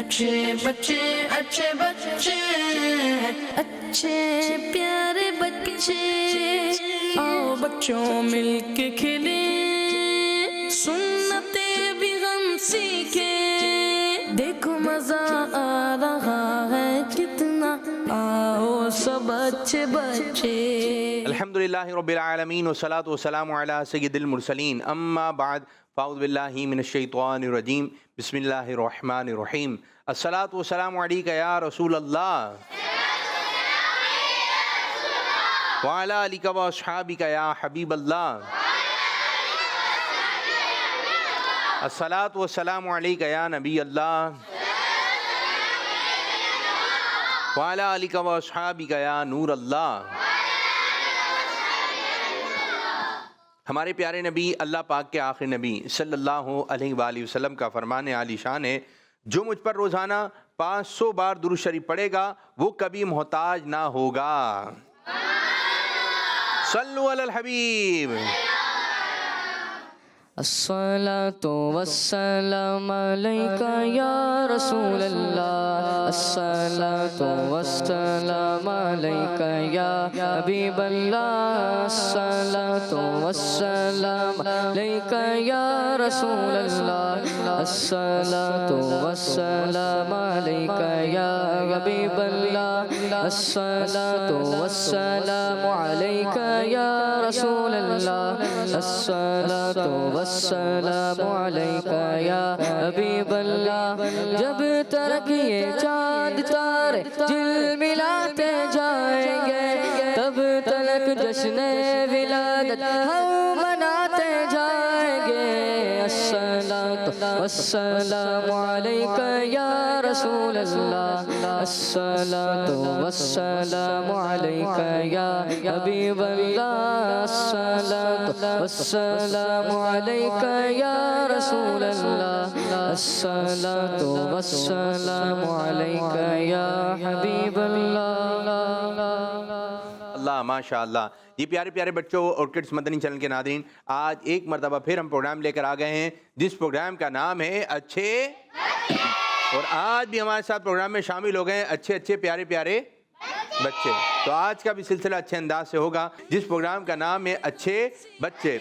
अच्छे बच्चे अच्छे बच्चे अच्छे प्यारे बच्चे आओ बच्चों मिलके खेले सुन्नते भी हम सीखे देखो मजा आ रहा है कितना आओ सब अच्छे बच्चे। अल्हम्दुलिल्लाहि रब्बिल आलमीन वस्सलातु वस्सलामु अला सय्यिदिल मुरसलीन अम्मा बाद फ़ाऊज़ु बिल्लाहि मिनश्शैतानिर रजीम बिस्मिल्लाहिर रहमानिर रहीम अस्सलातु वस्सलामु अलैका या रसूल अल्लाह व अला आलिका व अस्हाबिका या हबीब अल्लाह अस्सलातु वस्सलामु अलैका या नबी अल्लाह व अला आलिका व अस्हाबिका या नूर अल्लाह। हमारे प्यारे नबी अल्लाह पाक के आखिरी नबी सल्लल्लाहु अलैहि वसल्लम का फरमान आली शान है, जो मुझ पर रोज़ाना 500 बार दुरूद शरीफ पढ़ेगा वो कभी मोहताज ना होगा। सल्लु अलल हबीब। अस्सलातु वस्सलामु अलैका या रसूल अल्लाह अस्सलातु वस्सलामु अलैका या हबीब अल्लाह अस्सलातु वस्सलामु अलैका या रसूल अल्लाह अस्सलातु वस्सलामु अलैका या हबीब अल्लाह अस्सलातु वस्सलामु अलैका या रसूल अल्लाह अस्सलातु वस्सलामु अलैका या हबीब अल्लाह। जब तक ये चाँद तारे झिलमिलाते जाएंगे तब तक जश्न विलादत हम मनाते जाएंगे। अस्सलातु वस्सलामु अलैका या रसूल अल्लाह अस्सलातु वस्सलामु अलैका या हबीब अल्लाह अस्सलातु वस्सलामु अलैका या रसूल अल्लाह अस्सलातु वस्सलामु अलैका या हबीब अल्लाह। अल्लाह माशाअल्लाह। ये प्यारे प्यारे बच्चों और किड्स मदनी चैनल के नादरीन, आज एक मरतबा फिर हम प्रोग्राम लेकर आ गए हैं जिस प्रोग्राम का नाम है अच्छे, और आज भी हमारे साथ प्रोग्राम में शामिल हो गए हैं अच्छे अच्छे प्यारे प्यारे बच्चे। तो आज का भी सिलसिला अच्छे अंदाज से होगा जिस प्रोग्राम का नाम है अच्छे बच्चे।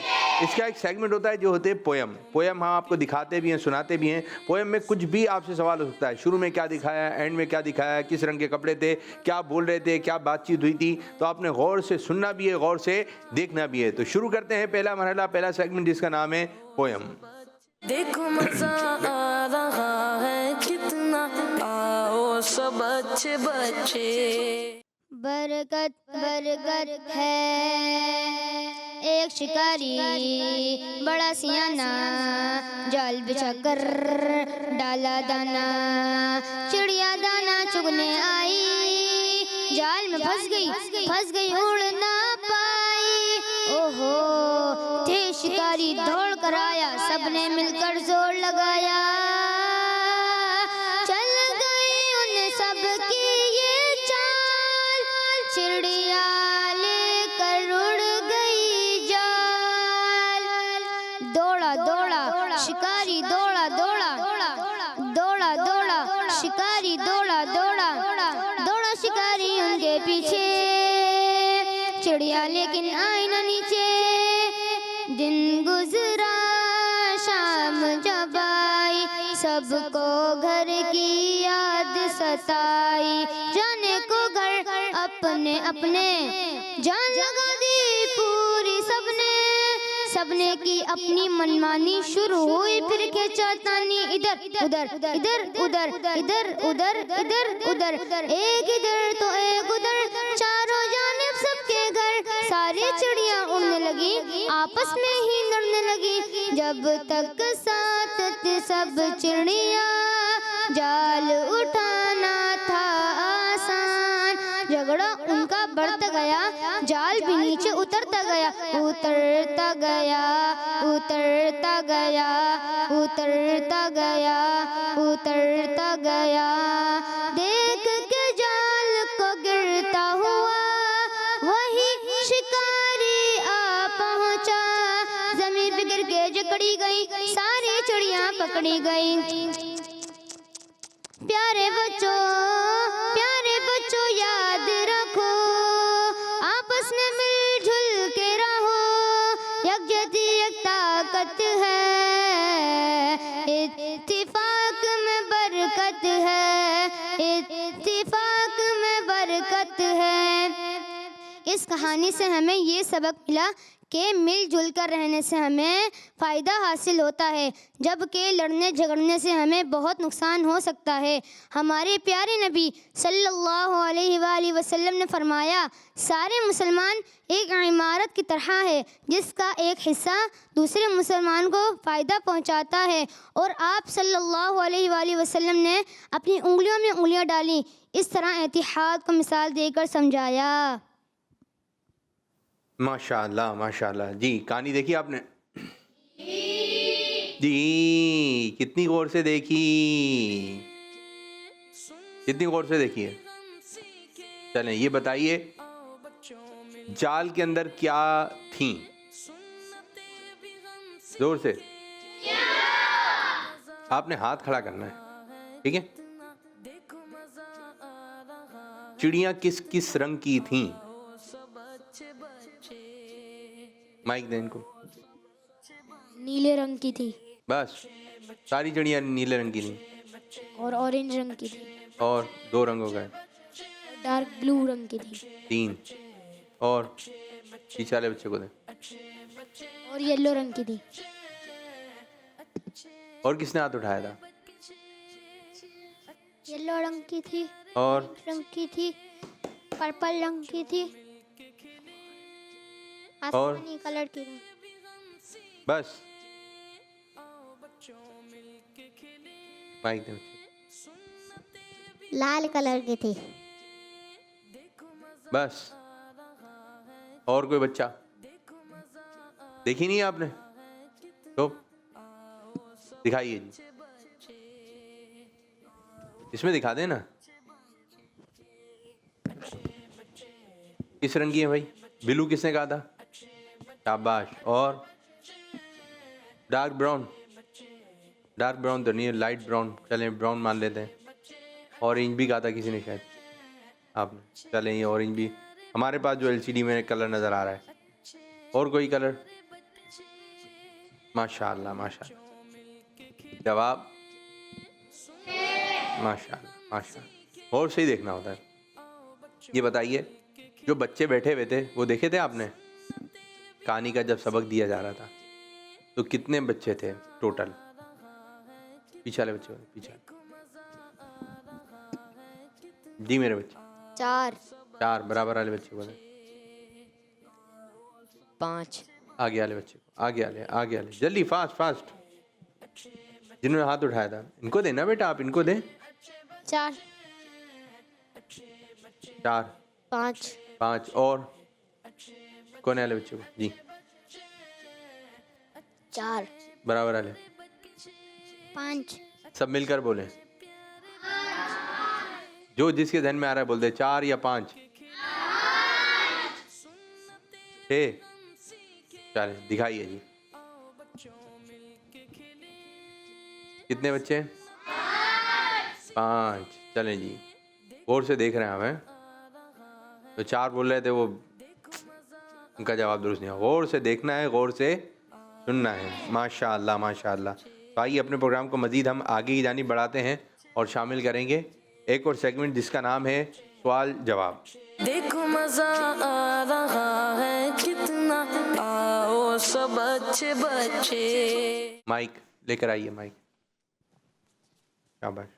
इसका एक सेगमेंट होता है जो होते हैं पोयम। पोयम हम आपको दिखाते भी हैं, सुनाते भी हैं। पोयम में कुछ भी आपसे सवाल हो सकता है, शुरू में क्या दिखाया, एंड में क्या दिखाया, किस रंग के कपड़े थे, क्या बोल रहे थे, क्या बातचीत हुई थी। तो आपने गौर से सुनना भी है, गौर से देखना भी है। तो शुरू करते हैं पहला मरहला, पहला सेगमेंट जिसका नाम है पोयम। देखो मजा आ रहा है कितना आओ सब अच्छे बच्चे। बरकत बरकत है एक शिकारी बड़ा सियाना जाल बिछा कर डाला दाना चिड़िया दाना चुगने आई जाल में फंस गई उड़ ना पाई। ओहो थे शिकारी दौड़ कर आया सबने मिलकर जोर लगाया चल गई उन सब की ये चाल चिड़िया लेकर उड़ गई जाल। दौड़ा दौड़ा शिकारी दौड़ा दौड़ा दौड़ा दौड़ा शिकारी दौड़ा दौड़ा दौड़ा शिकारी उनके पीछे चिड़िया लेकिन आई ना नीचे। दिन गुजरा शाम जब आई सबको घर की याद सताई जाने को घर अपने अपने जान लगा दी पूरी सबने की अपनी मनमानी शुरू हुई फिर के चातानी इधर उधर इधर उधर इधर उधर इधर उधर एक इधर तो एक उधर चारों जानिब सबके घर सारी चिड़िया उड़ने लगी आपस में ही लड़ने लगी। जब तक साथ थे सब चिड़िया जाल उठाना था आसान झगड़ा उनका बढ़ता गया जाल भी नीचे उतरता गया उतरता गया उतरता गया उतरता गया उतरता गया। देख के जाल को गिरता हुआ वही शिकारी आ पहुंचा जमीन पे गिर के जकड़ी गई सारी चिड़िया पकड़ी गई। प्यारे बच्चों याद रखो, आपस में मिलजुल के रहो, यकजहती एक ताकत है, इत्तिफाक में बरकत है, इत्तिफाक में बरकत है। इस कहानी से हमें ये सबक मिला कि मिलजुल कर रहने से हमें फ़ायदा हासिल होता है, जबकि लड़ने झगड़ने से हमें बहुत नुकसान हो सकता है। हमारे प्यारे नबी सल्लल्लाहु अलैहि वसल्लम ने फरमाया, सारे मुसलमान एक इमारत की तरह है जिसका एक हिस्सा दूसरे मुसलमान को फ़ायदा पहुंचाता है। और आप सल्लल्लाहु अलैहि वसल्लम ने अपनी उंगलियों में उंगलियां डाली, इस तरह इत्तेहाद को मिसाल देकर समझाया। माशाअल्लाह माशाअल्लाह। जी कहानी देखी आपने? जी कितनी गौर से देखी, कितनी गौर से देखी है? चलें ये बताइए जाल के अंदर क्या थी? जोर से आपने हाथ खड़ा करना है, ठीक है? चिड़ियां किस किस रंग की थीं? माइक दे इनको। नीले रंग की थी। बस सारी चिड़ियां नीले रंग की थी और ऑरेंज रंग की थी। और 2 रंग हो गए। डार्क ब्लू रंग की थी। 3 और पीछे वाले बच्चे को दे। और येलो रंग की थी। और किसने हाथ उठाया था? येलो रंग की थी। और रंग की थी। पर्पल रंग की थी। और आसमानी कलर की थी। बस माइक दे। लाल कलर की थी। बस और कोई बच्चा देखी नहीं आपने? तो दिखाइए जी, इसमें दिखा देना किस रंग की है भाई? ब्लू किसने कहा था? शाबाश। और डार्क ब्राउन? डार्क ब्राउन तो नहीं है, लाइट ब्राउन। चलें ब्राउन मान लेते हैं। ऑरेंज भी कहा था किसी ने शायद आपने। चलें ये ऑरेंज भी हमारे पास जो एलसीडी में कलर नज़र आ रहा है। और कोई कलर? माशाअल्लाह माशाअल्लाह। जवाब माशाअल्लाह माशाअल्लाह। और सही देखना होता है। ये बताइए जो बच्चे बैठे हुए थे वो देखे थे आपने? कहानी का जब सबक दिया जा रहा था तो कितने बच्चे थे टोटल? पीछे वाले बच्चे, पीछे जी मेरे बच्चे। 4 बराबर वाले बच्चे को 5 आगे वाले बच्चे को, आगे वाले जल्दी फास्ट जिन्होंने हाथ उठाया था इनको देना बेटा, आप इनको दें। 4 5 और कोने वाले बच्चे को जी। 4 बराबर वाले 5 सब मिलकर बोले, जो जिसके ध्यान में आ रहा है बोल दे। 4 या 5? 6। चले दिखाइए जी कितने बच्चे? 5। चलें जी गौर से देख रहे हैं हमें। तो 4 बोल रहे थे वो, उनका जवाब दुरुस्त नहीं है। गौर से देखना है, गौर से सुनना है। माशाअल्लाह माशाअल्लाह। तो आइए अपने प्रोग्राम को मज़ीद हम आगे की जानिब बढ़ाते हैं और शामिल करेंगे एक और सेगमेंट जिसका नाम है सवाल जवाब। देखो मजा आ रहा है कितना, आओ सब अच्छे बच्चे। माइक लेकर आइए, माइक। शाबाश।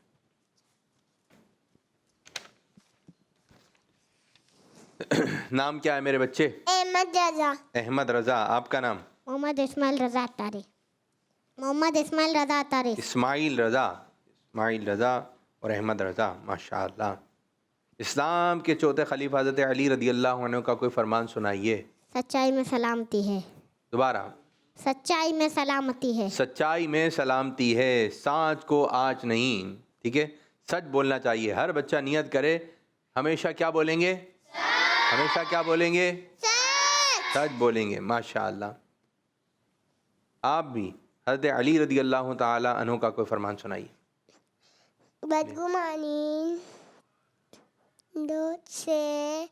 नाम क्या है मेरे बच्चे? अहमद रजा। अहमद रजा। आपका नाम? मोहम्मद इस्माइल रजा अतारी। मोहम्मद इस्माइल रजा अतारी। इस्माइल रजा और अहमद रजा। माशाअल्लाह। इस्लाम के चौथे खलीफा हज़रत अली रदी अल्लाह अन्हु का कोई फरमान सुनाइए। सच्चाई में सलामती है। दोबारा। सच्चाई में सलामती है। सच्चाई में सलामती है, सांच को आँच नहीं। ठीक है, सच बोलना चाहिए। हर बच्चा नियत करे हमेशा क्या बोलेंगे? हमेशा क्या बोलेंगे? सच बोलेंगे। माशाअल्लाह। आप भी हज़रत अली रदी अल्लाह ताला अन्हु का कोई फरमान सुनाइए। बदगुमानी दूर से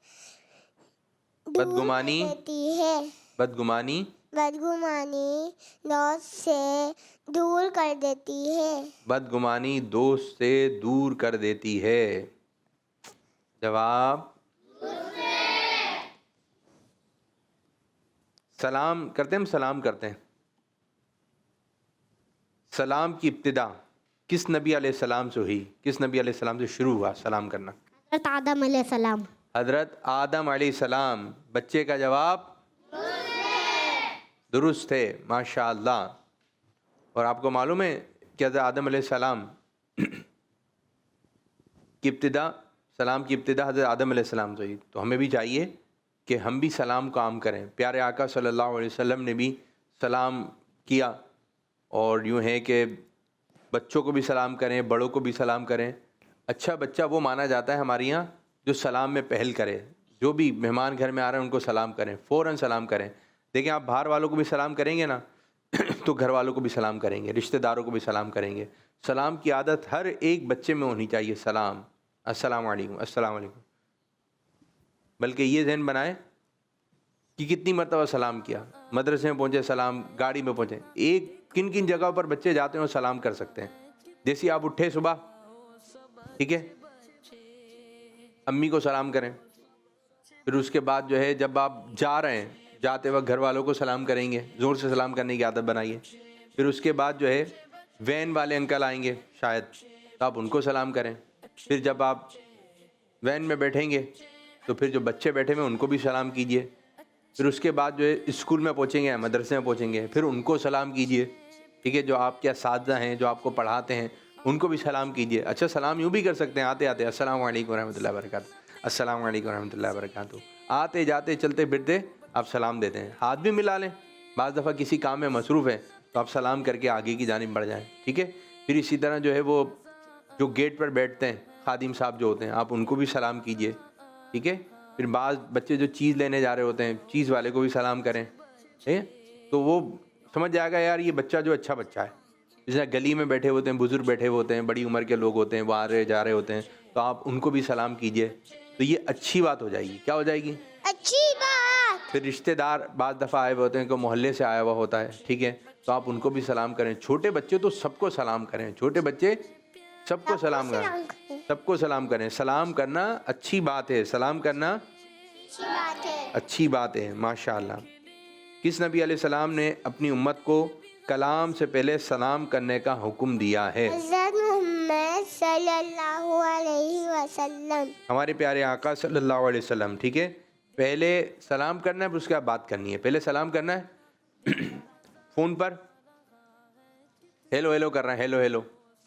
बदगुमानी देती है। बदगुमानी बदगुमानी दोस्त से दूर कर देती है। बदगुमानी दोस्त से दूर कर देती है। जवाब सलाम करते हैं, हम सलाम करते हैं। सलाम की इब्तिदा किस नबी अलैहिस्सलाम से हुई? किस नबी अलैहिस्सलाम से शुरू हुआ सलाम करना? हज़रत आदम अलैहिस्सलाम। हज़रत आदम अलैहिस्सलाम। बच्चे का जवाब दुरुस्त है, माशाअल्लाह। और आपको मालूम है कि हज़रत आदम अलैहिस्सलाम की इब्तिदा, सलाम की इब्तिदा हज़रत आदम अलैहिस्सलाम से हुई। तो हमें भी चाहिए कि हम भी सलाम का आम करें। प्यारे आका सल्लल्लाहु अलैहि वसल्लम ने भी सलाम किया, और यूँ है कि बच्चों को भी सलाम करें, बड़ों को भी सलाम करें। अच्छा बच्चा वो माना जाता है हमारे यहाँ जो सलाम में पहल करे। जो भी मेहमान घर में आ रहे हैं उनको सलाम करें, फ़ौरन सलाम करें। देखिए आप बाहर वालों को भी सलाम करेंगे ना तो घर वालों को भी सलाम करेंगे, रिश्तेदारों को भी सलाम करेंगे। सलाम की आदत हर एक बच्चे में होनी चाहिए। सलाम, अस्सलाम वालेकुम, अस्सलाम वालेकुम। बल्कि ये ज़हन बनाए कि कितनी मरतबा सलाम किया। मदरसे में पहुँचे सलाम, गाड़ी में पहुँचे, एक किन किन जगहों पर बच्चे जाते हैं और सलाम कर सकते हैं। जैसे आप उठे सुबह, ठीक है, अम्मी को सलाम करें। फिर उसके बाद जो है जब आप जा रहे हैं, जाते वक्त घर वालों को सलाम करेंगे, ज़ोर से सलाम करने की आदत बनाइए। फिर उसके बाद जो है वैन वाले अंकल आएंगे शायद, तो आप उनको सलाम करें। फिर जब आप वैन में बैठेंगे तो फिर जो बच्चे बैठे हुए उनको भी सलाम कीजिए। फिर उसके बाद जो है स्कूल में पहुँचेंगे, मदरसे में पहुँचेंगे, फिर उनको सलाम कीजिए। ठीक है, जो आपके असातिज़ा हैं, जो आपको पढ़ाते हैं, उनको भी सलाम कीजिए। अच्छा सलाम यूँ भी कर सकते हैं आते आते, अस्सलाम वालेकुम रहमतुल्लाहि व बरकातहू, अस्सलाम वालेकुम रहमतुल्लाहि व बरकातहू। आते जाते चलते फिरते आप सलाम देते हैं। हाथ भी मिला लें, बाज़ दफ़ा किसी काम में मसरूफ़ है तो आप सलाम करके आगे की जानिब बढ़ जाएँ। ठीक है, फिर इसी तरह जो है वो जो गेट पर बैठते हैं खादिम साहब जो होते हैं, आप उनको भी सलाम कीजिए। ठीक है, फिर बाज़ बच्चे जो चीज़ लेने जा रहे होते हैं, चीज़ वाले को भी सलाम करें। ठीक है, तो वो समझ जाएगा यार ये बच्चा जो अच्छा बच्चा है। जैसे गली में बैठे होते हैं, बुज़ुर्ग बैठे होते हैं, बड़ी उम्र के लोग होते हैं, वो आ रहे जा रहे होते हैं, तो आप उनको भी सलाम कीजिए। तो ये अच्छी बात हो जाएगी। क्या हो जाएगी? अच्छी बात। फिर रिश्तेदार बाज़ दफ़ा आए हुए होते हैं, कोई मोहल्ले से आया हुआ होता है, ठीक है, तो आप उनको भी सलाम करें। छोटे बच्चे तो सबको सलाम करें, छोटे बच्चे सबको सलाम करें, सबको सलाम करें। सलाम करना अच्छी बात है, सलाम करना अच्छी बात है। अच्छी बात है, माशाअल्लाह। किस नबी अलैहिस्सलाम ने अपनी उम्मत को कलाम से पहले सलाम करने का हुक्म दिया है? हज़रत मोहम्मद सल्लल्लाहु अलैहि वसल्लम। हमारे प्यारे आका सल्लल्लाहु अलैहि वसल्लम। ठीक है, पहले सलाम करना है, फिर उसके बाद बात करनी है। पहले सलाम करना है फ़ोन पर हेलो हेलो कर रहे हैं, हेलो हेलो,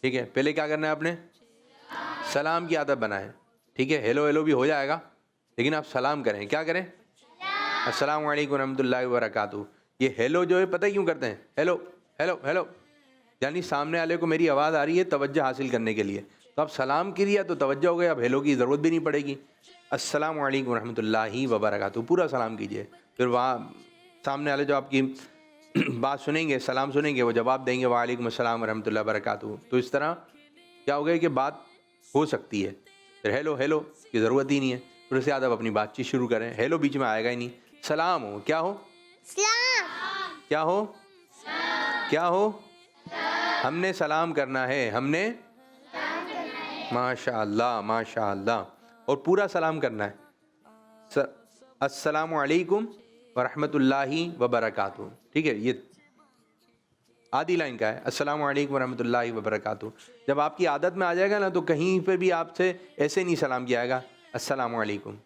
ठीक है। पहले क्या करना है आपने? सलाम की आदत बनाएं। ठीक है, हेलो हेलो भी हो जाएगा, लेकिन आप सलाम करें। क्या करें? अस्सलाम वालेकुम रहमतुल्लाहि व बरकातहू। ये हेलो जो है पता है क्यों करते हैं? हेलो हेलो हेलो, यानी सामने वाले को मेरी आवाज़ आ रही है तवज्जो हासिल करने के लिए। तो आप सलाम किया तो तवज्जो हो गई, अब हेलो की ज़रूरत भी नहीं पड़ेगी। अस्सलाम वालेकुम रहमतुल्लाहि व बरकातहू पूरा सलाम कीजिए। फिर वहाँ सामने वाले जो आपकी बात सुनेंगे, सलाम सुनेंगे, वो जवाब देंगे वालेकुम अस्सलाम व रहमतुल्लाहि व बरकातहू। तो इस तरह क्या हो गया कि बात हो सकती है। फिर हेलो हेलो की ज़रूरत ही नहीं है। फिर उसके बाद आप अपनी बातचीत शुरू करें। हेलो बीच में आएगा ही नहीं। सलाम हो, क्या हो? सलाम। क्या हो? क्या हो? हमने सलाम करना है, हमने माशाअल्लाह माशाअल्लाह, और पूरा सलाम करना है। अस्सलामु अलैकुम व रहमतुल्लाहि व बरकातहू। ठीक है, ये आधी लाइन का है, अस्सलामु अलैकुम व रहमतुल्लाहि व बरकातहू। जब आपकी आदत में आ जाएगा ना, तो कहीं पे भी आपसे ऐसे नहीं सलाम किया जाएगा अस्सलामु अलैकुम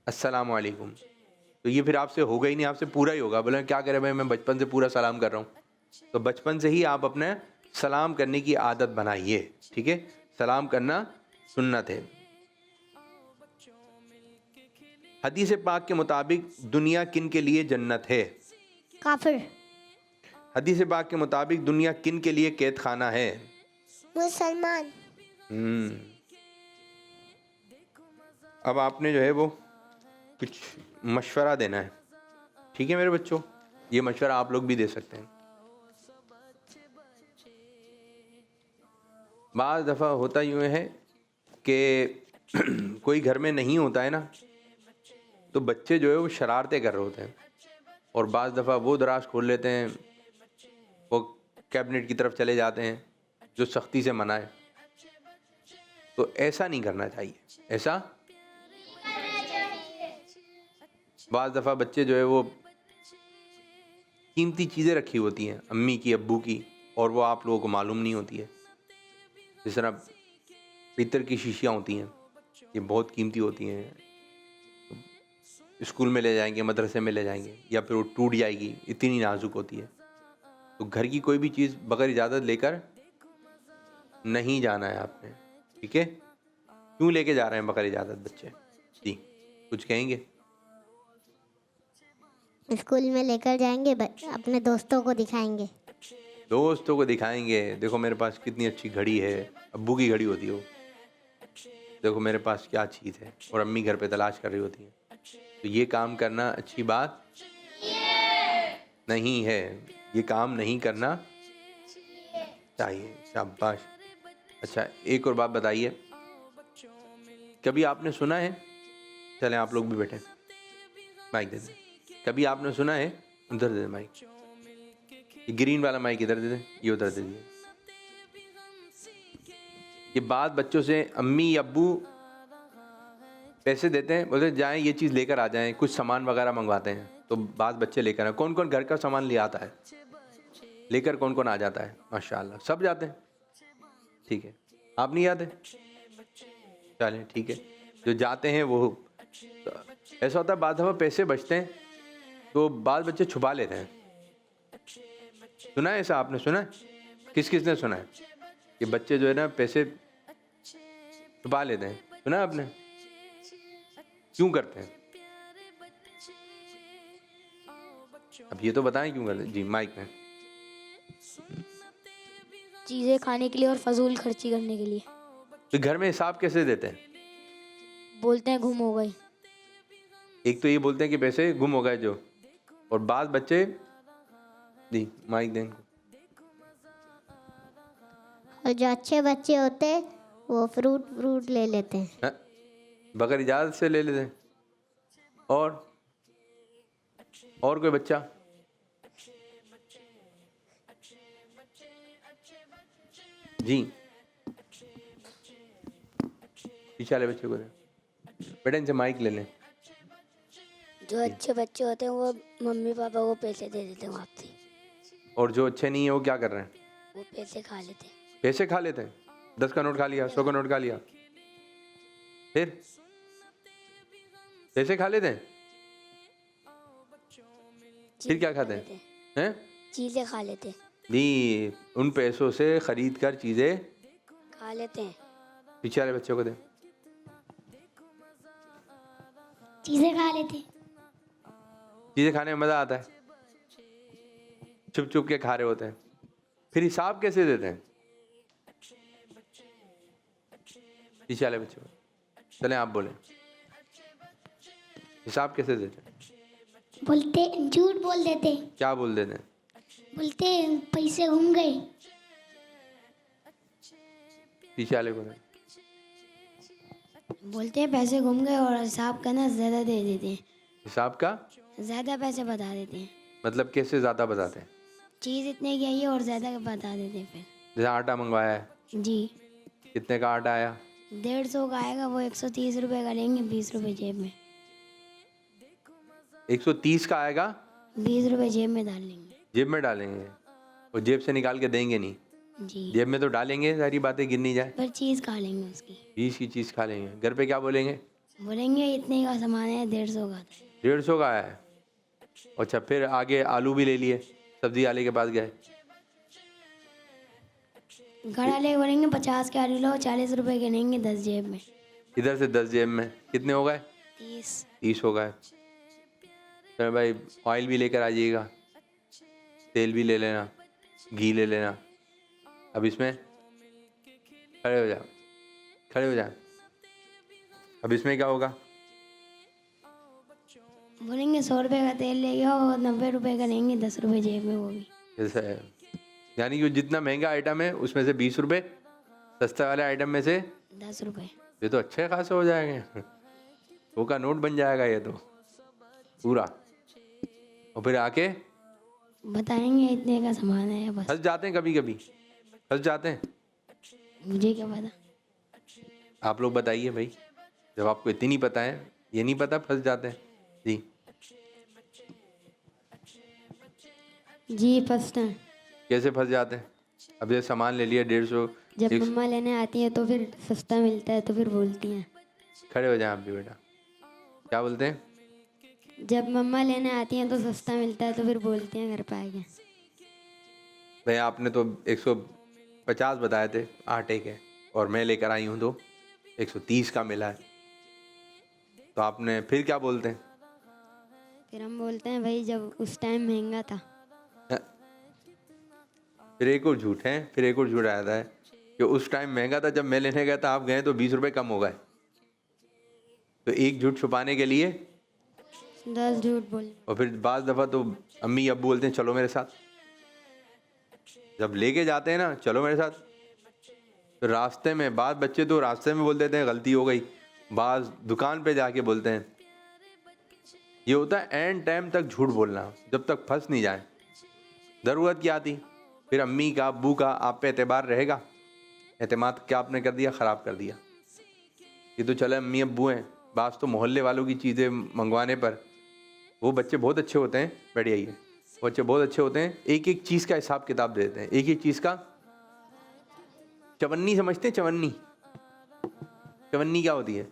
अस्सलामु अलैकुम। तो ये फिर आपसे होगा ही नहीं, आपसे पूरा ही होगा। बोले क्या करें भाई, मैं बचपन से पूरा सलाम कर रहा हूँ। तो बचपन से ही आप अपने सलाम करने की आदत बनाइए। ठीक है, सलाम करना सुन्नत है। हदीस पाक के मुताबिक दुनिया किन के लिए जन्नत है? काफिर। हदीस पाक के मुताबिक दुनिया किन के लिए कैद खाना है? मुसलमान। अब आपने जो है वो कुछ मशवरा देना है। ठीक है मेरे बच्चों, ये मशवरा आप लोग भी दे सकते हैं। बाज़ दफ़ा होता यूँ है कि कोई घर में नहीं होता है ना, तो बच्चे जो है वो शरारतें कर रहे होते हैं और बाज़ दफ़ा वो दराज खोल लेते हैं, वो कैबिनेट की तरफ चले जाते हैं जो सख्ती से मना है। तो ऐसा नहीं करना चाहिए, ऐसा बाज़ दफ़ा बच्चे जो है वो कीमती चीज़ें रखी होती हैं अम्मी की अब्बू की, और वो आप लोगों को मालूम नहीं होती है। जिस तरह पीतल की शीशियाँ होती हैं, ये बहुत कीमती होती हैं, स्कूल में ले जाएंगे, मदरसे में ले जाएंगे, या फिर वो टूट जाएगी, इतनी नाजुक होती है। तो घर की कोई भी चीज़ बगैर इजाज़त लेकर नहीं जाना है आपने, ठीक है? क्यों लेके जा रहे हैं बगैर इजाज़त बच्चे? जी कुछ कहेंगे? स्कूल में लेकर जाएंगे, अपने दोस्तों को दिखाएंगे। दोस्तों को दिखाएंगे, देखो मेरे पास कितनी अच्छी घड़ी है, अब्बू की घड़ी होती है वो, देखो मेरे पास क्या चीज़ है, और अम्मी घर पे तलाश कर रही होती है। तो ये काम करना अच्छी बात नहीं है, ये काम नहीं करना चाहिए। शाबाश। अच्छा एक और बात बताइए, कभी आपने सुना है, चलें आप लोग भी बैठे, माइक दे दें, कभी आपने सुना है, उधर दे दें माइक, ये ग्रीन वाला माइक इधर दे दें, ये उधर दे दीजिए। ये बात बच्चों से अम्मी अब्बू पैसे देते हैं, बोलते जाएं ये चीज़ लेकर आ जाएं, कुछ सामान वगैरह मंगवाते हैं, तो बात बच्चे लेकर आए। कौन कौन घर का सामान ले आता है, लेकर कौन कौन आ जाता है? माशाल्लाह सब जाते हैं, ठीक है। आप नहीं आते? चलें ठीक है, जो जाते हैं वो तो ऐसा होता है, बाद दफ़ा पैसे बचते हैं तो बाद बच्चे छुपा लेते हैं। सुना है ऐसा, आपने सुना है? किस किस ने सुना है कि बच्चे जो है ना पैसे छुपा लेते हैं? सुना है आपने? क्यों करते हैं? अब ये तो बताएं क्यों करते हैं। जी माइक में। चीज़ें खाने के लिए और फजूल खर्ची करने के लिए। तो घर में हिसाब कैसे देते हैं? बोलते हैं गुम हो गई। एक तो ये बोलते हैं कि पैसे गुम हो गए जो, और बाद बच्चे, जी माइक दें, और जो अच्छे बच्चे होते हैं वो फ्रूट ले लेते हैं, बगैर इजाज़त से ले लेते हैं। और कोई बच्चा? जी पीछे वाले बच्चे को दें, बेटा इनसे माइक ले लें। जो अच्छे बच्चे होते हैं वो मम्मी पापा को पैसे दे देते हैं वापसी, और जो अच्छे नहीं है वो क्या कर रहे हैं? वो पैसे खा लेते हैं। पैसे खा लेते हैं, 10 का नोट खा लिया, 100 का नोट खा लिया, फिर पैसे खा लेते हैं, फिर क्या खाते हैं? चीज़ें खा लेते हैं, जी उन पैसों से खरीद कर चीज़ें खा लेते हैं। पीछे वाले बच्चों को दें। चीज़ें खा लेते हैं। चीज़ें खाने में मज़ा आता है, छुप छुप के खा रहे होते हैं। फिर हिसाब कैसे देते हैं? पीछे वाले बच्चों को, चलें आप बोलें, हिसाब कैसे देते हैं? बोलते झूठ बोल देते, क्या बोल देते हैं? बोलते पैसे गुम गए। पीछे वाले को दें। बोलते हैं पैसे गुम गए और हिसाब का ना ज़्यादा दे देते हैं, हिसाब का ज़्यादा पैसे बता देते हैं। मतलब कैसे ज़्यादा बताते हैं? चीज़ इतने की आई है और ज़्यादा बता देते हैं फिर। जैसे आटा मंगवाया है, जी कितने का आटा आया? 150 का आएगा, वो 130 रुपये का लेंगे, 20 रुपये जेब में। 130 का आएगा, 20 रुपये जेब में डाल लेंगे। जेब में डालेंगे, और जेब से निकाल के देंगे नहीं, जी जेब में तो डालेंगे, सारी बातें गिननी जाए। पर चीज़ खा लेंगे उसकी। 20 की चीज़ खा लेंगे, घर पे क्या बोलेंगे? बोलेंगे इतने का सामान है, 150 का था। 150 का आया है। अच्छा फिर आगे आलू भी ले लिए, सब्जी वाले के पास गए, घर वाले बोलेंगे 50 के आलू लो, 40 रुपए के लेंगे, 10 जेब में। इधर से 10 जेब में, कितने हो गए? 30 हो गए। तो भाई ऑयल भी लेकर आ जाइएगा, तेल भी ले लेना, घी ले लेना। अब इसमें खड़े हो जाओ, खड़े हो जाओ। अब इसमें क्या होगा? बोलेंगे 100 रुपये का तेल ले आओ, 90 रुपये का लेंगे, 10 रुपये जेब में, वो भी। जैसे यानी कि जितना महंगा आइटम है उसमें से 20 रुपये सस्ते वाले आइटम में से 10 रुपए। ये तो अच्छे खासे हो जाएंगे, 100 का नोट बन जाएगा ये तो पूरा। और फिर आके बताएंगे इतने का सामान है बस। फंस जाते हैं, कभी कभी फंस जाते हैं। मुझे क्या पता। आप लोग बताइए भाई, जब आपको इतनी पता है, ये नहीं पता फंस जाते हैं। जी जी फर्स्ट टाइम कैसे फंस जाते हैं? अब ये सामान ले लिया 150, जब मम्मा लेने आती है तो फिर सस्ता मिलता है तो फिर बोलती हैं। खड़े हो जाएं आप भी बेटा। क्या बोलते हैं? जब मम्मा लेने आती हैं तो सस्ता मिलता है तो फिर बोलती हैं घर पे आके। भाई आपने तो 150 बताए थे आटे के, और मैं लेकर आई हूँ तो 130 का मिला है, तो आपने फिर क्या बोलते हैं? फिर हम बोलते हैं भाई जब उस टाइम महंगा था। फिर एक और झूठ है, फिर एक और झूठ आया था कि उस टाइम महंगा था, जब मैं लेने गया था आप गए तो 20 रुपए कम हो गए। तो एक झूठ छुपाने के लिए 10 झूठ बोल। और फिर बाज़ दफ़ा तो अम्मी अब्बू बोलते हैं चलो मेरे साथ, जब लेके जाते हैं ना चलो मेरे साथ, तो रास्ते में बाद बच्चे तो रास्ते में बोल देते हैं गलती हो गई, बाज़ दुकान पे जाके बोलते हैं। ये होता है एंड टाइम तक झूठ बोलना, जब तक फंस नहीं जाए। ज़रूरत क्या थी? फिर अम्मी का अब्बू का आप पे एतबार रहेगा? एतमाद क्या आपने कर दिया? ख़राब कर दिया। ये तो चले अम्मी अब्बू हैं, बास तो मोहल्ले वालों की चीज़ें मंगवाने पर वो बच्चे बहुत अच्छे होते हैं। बैठ जाइए। वो बच्चे बहुत अच्छे होते हैं, एक एक चीज़ का हिसाब किताब देते हैं, एक एक चीज़ का। चवन्नी समझते हैं? चवन्नी, चवन्नी क्या होती है?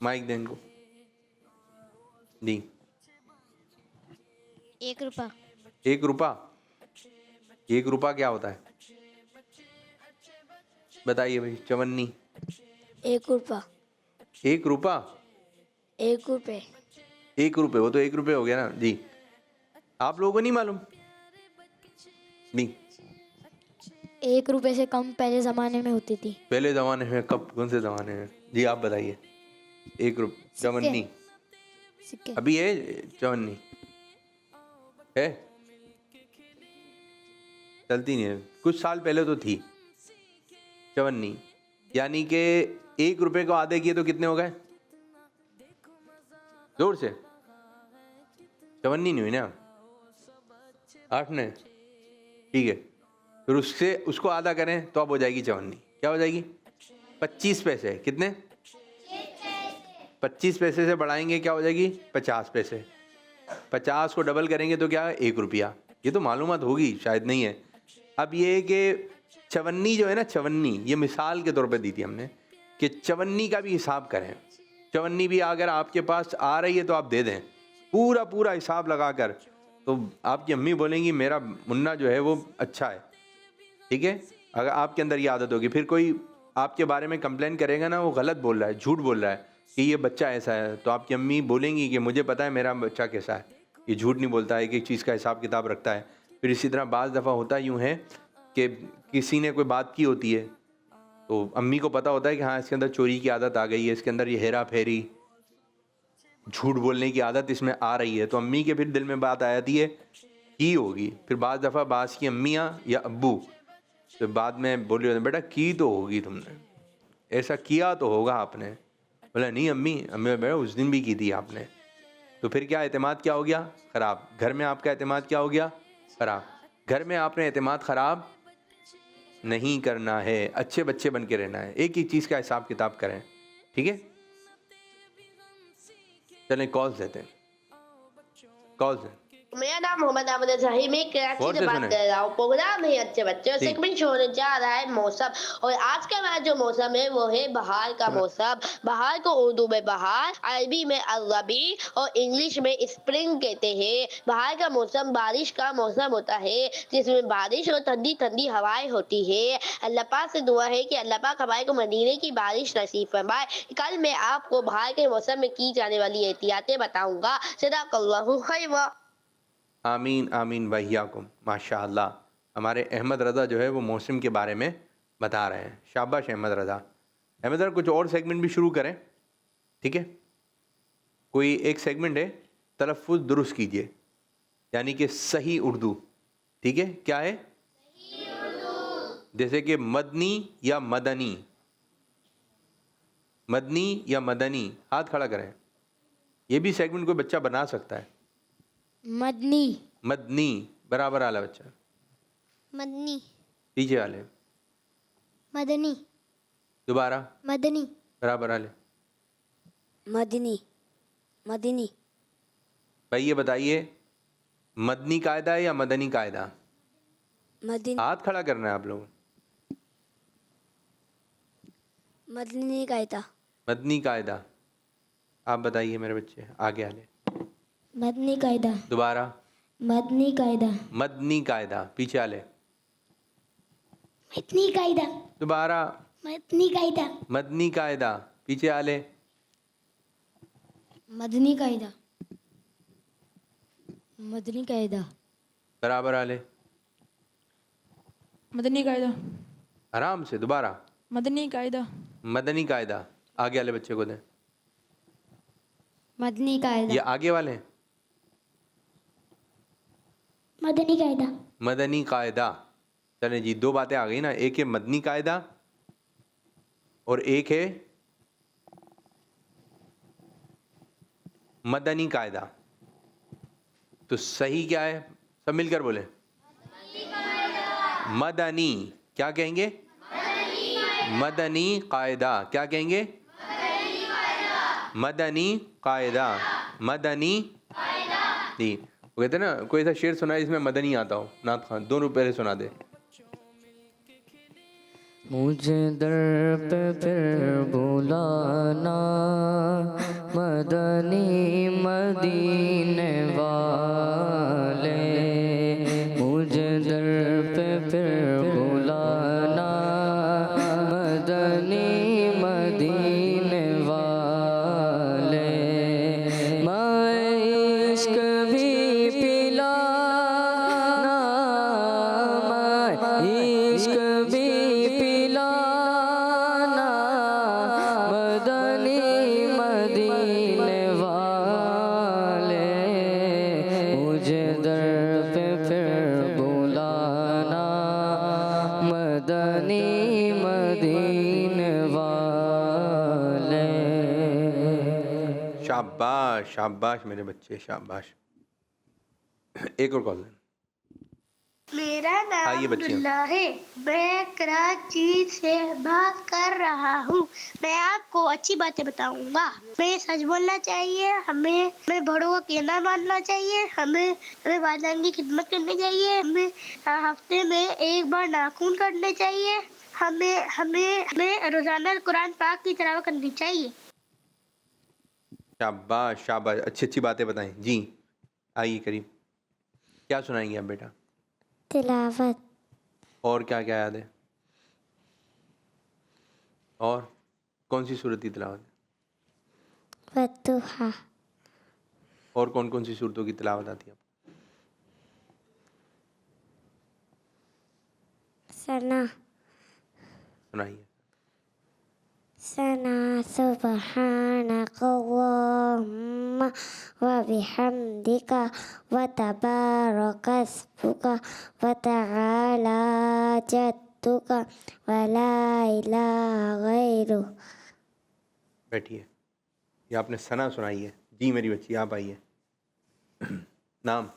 माइक दें इनको। जी 1 रुपया। 1 रुपया। 1 रुपया क्या होता है बताइए भाई? चवन्नी 1 रुपया। 1 रुपया? 1 रुपए। 1 रुपये, वो तो 1 रुपये हो गया ना जी। आप लोगों को नहीं मालूम? नहीं, 1 रुपए से कम पहले ज़माने में होती थी। पहले ज़माने में? कब, कौन से ज़माने में जी? आप बताइए। 1 रुपये चवन्नी सिक्के। अभी है? चवन्नी है? चलती नहीं है, कुछ साल पहले तो थी चवन्नी। यानी कि 1 रुपये को आधे किए तो कितने हो गए? जोर से। चवन्नी नहीं हुई ना? 8 ने? ठीक है, फिर उससे उसको आधा करें तो अब हो जाएगी चवन्नी। क्या हो जाएगी? 25 पैसे। कितने? 25 पैसे से बढ़ाएंगे क्या हो जाएगी? 50 पैसे। 50 को डबल करेंगे तो क्या है? 1 रुपया। ये तो मालूमात होगी, शायद नहीं है। अब ये है कि चवन्नी जो है ना, चवन्नी ये मिसाल के तौर पे दी थी हमने कि चवन्नी का भी हिसाब करें। चवन्नी भी अगर आपके पास आ रही है तो आप दे दें पूरा पूरा हिसाब लगा कर, तो आपकी अम्मी बोलेंगी मेरा मुन्ना जो है वो अच्छा है। ठीक है, अगर आपके अंदर ये आदत होगी, फिर कोई आपके बारे में कंप्लेन करेगा ना, वो गलत बोल रहा है, झूठ बोल रहा है कि ये बच्चा ऐसा है, तो आपकी अम्मी बोलेंगी कि मुझे पता है मेरा बच्चा कैसा है, ये झूठ नहीं बोलता है, एक एक चीज़ का हिसाब किताब रखता है। फिर इसी तरह बाज़ दफ़ा होता यूँ है कि किसी ने कोई बात की होती है तो अम्मी को पता होता है कि हाँ इसके अंदर चोरी की आदत आ गई है, इसके अंदर ये हेरा फेरी झूठ बोलने की आदत इसमें आ रही है, तो अम्मी के फिर दिल में बात आ जाती है की होगी। फिर बाज़ दफ़ा बास की अम्मियाँ या अब्बू तो बाद में बोले होते बेटा की तो होगी तुमने, ऐसा किया तो होगा आपने। बोला नहीं अम्मी, अम्मी बेटा उस दिन भी की थी आपने। तो फिर क्या एतमाद क्या हो गया? ख़राब। घर में आपका एतमाद क्या हो गया? ख़राब। घर में आपने एतमाद ख़राब नहीं करना है, अच्छे बच्चे बन के रहना है, एक एक चीज़ का हिसाब किताब करें। ठीक है, चलें कॉल्स देते हैं। कॉल्स हैं। मेरा नाम मोहम्मद अहमद ज़हीर, मैं कराची गौर से से बात सुने। कर रहा हूँ। प्रोग्राम है अच्छे बच्चे और जी। सेगमेंट होने जा रहा है मौसम, और आज का हमारा जो मौसम है वो है बहार का मौसम। बहार को उर्दू में बहार, अरबी में अरबी और इंग्लिश में स्प्रिंग कहते हैं। बहार का मौसम बारिश का मौसम होता है जिसमें बारिश और ठंडी ठंडी हवाएं होती है। अल्लाह पाक से दुआ है कि अल्लाह पाक हमारे को मदीने की बारिश नसीब फरमाए। कल मैं आपको बहार के मौसम में की जाने वाली एहतियातें बताऊंगा। सदाकल्लाहु खैर। आमीन आमीन वहियाकुम। माशाअल्लाह, हमारे अहमद रज़ा जो है वो मौसम के बारे में बता रहे हैं। शाबाश अहमद रज़ा। अहमद रज़ा कुछ और सेगमेंट भी शुरू करें, ठीक है? कोई एक सेगमेंट है तलफ़्फ़ुज़ दुरुस्त कीजिए, यानी कि सही उर्दू। ठीक है, क्या है? जैसे कि मदनी या मदनी, मदनी या मदनी, हाथ खड़ा करें। ये भी सेगमेंट कोई बच्चा बना सकता है। मदनी। मदनी बराबर आला बच्चा। मदनी। पीछे वाले मदनी। दोबारा मदनी। बराबर आले। मदनी। मदनी। भाई ये बताइए, मदनी कायदा है या मदनी कायदा? मदनी। हाथ खड़ा करना है आप लोग। मदनी कायदा। मदनी कायदा, आप बताइए मेरे बच्चे, आगे आले। मदनी कायदा। दोबारा मदनी कायदा। मदनी कायदा, पीछे आले। मदनी कायदा। दोबारा मदनी कायदा। मदनी कायदा, पीछे आले। मदनी कायदा। मदनी कायदा। बराबर आले। मदनी कायदा। आराम से दोबारा। मदनी कायदा। मदनी कायदा, आगे वाले बच्चे को दें। मदनी कायदा। ये आगे वाले हैं। मदनी कायदा। मदनी कायदा। चलें जी, दो बातें आ गई ना, एक है मदनी कायदा और एक है मदनी कायदा। तो सही क्या है? सब मिलकर बोले। मदनी, क्या कहेंगे? मदनी कायदा। क्या कहेंगे? मदनी कायदा। मदनी जी। वो कहते हैं ना, कोई ऐसा शेर सुना है जिसमें मदनी आता हो, नात खान, दोनों पहले सुना दे। मुझे दर पे फिर बुलाना, मदनी मदीने वाले, मुझे दर पे फिर बुलाना, मदनी मदीने वाले, मैं इश्क भी पिलाना, मैं इश्क भी पिलाना, मदनी मदीने वाले, मुझे दर पे फिर बुलाना, मदनी मदीने वाले। शाबाश शाबाश मेरे बच्चे, शाबाश। एक और कॉल। मेरा नाम आइए बच्चे। अब्दुल्ला है। मैं कराची से बात कर रहा हूँ। मैं आपको अच्छी बातें बताऊंगा। हमें सच बोलना चाहिए, हमें बड़ों का कहना मानना चाहिए, हमें वालिदैन की खिदमत करनी चाहिए, हमें हफ्ते में एक बार नाखून काटने चाहिए, हमें हमें हमें रोजाना कुरान पाक की तिलावत करनी चाहिए। शाबाश शाबाश, अच्छी अच्छी बातें बताएं जी। आइए करीब, क्या सुनाएंगे आप बेटा? तिलावत। और क्या क्या याद है? और कौन सी सूरत की तिलावत है? वद्दुहा। और कौन कौन सी सूरतों की तिलावत आती है आपको? सना। सुनाइए। सना सुबहानक अल्लाहुम्मा व बिहम्दिका व तबारक अस्मुका व तआला जद्दुका व ला इलाहा गैरुक। बैठिए। ये आपने सना सुनाई है जी मेरी बच्ची, आप आइए। नाम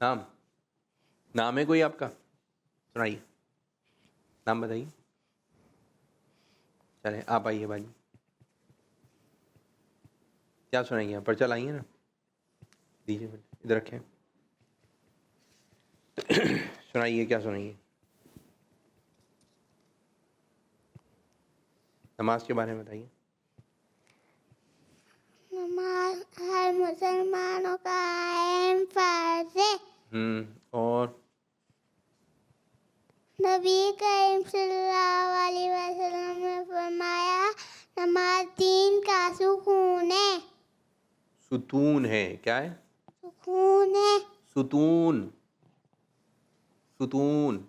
नाम नाम है कोई आपका? सुनाइए, नाम बताइए। चले आप आइए बाजी, क्या सुनाएंगे आप? पर्चा लाइए ना, दीजिए इधर रखें। सुनाइए, क्या सुनाइए? नमाज के बारे में बताइए। नमाज हर मुसलमानों का अहम फर्ज है। और नबी करीम सल्लल्लाहु अलैहि वसल्लम ने फरमाया, नमाज दीन का सुकून है। सुतून है, क्या है? सुकून है। सुतून, सुतून।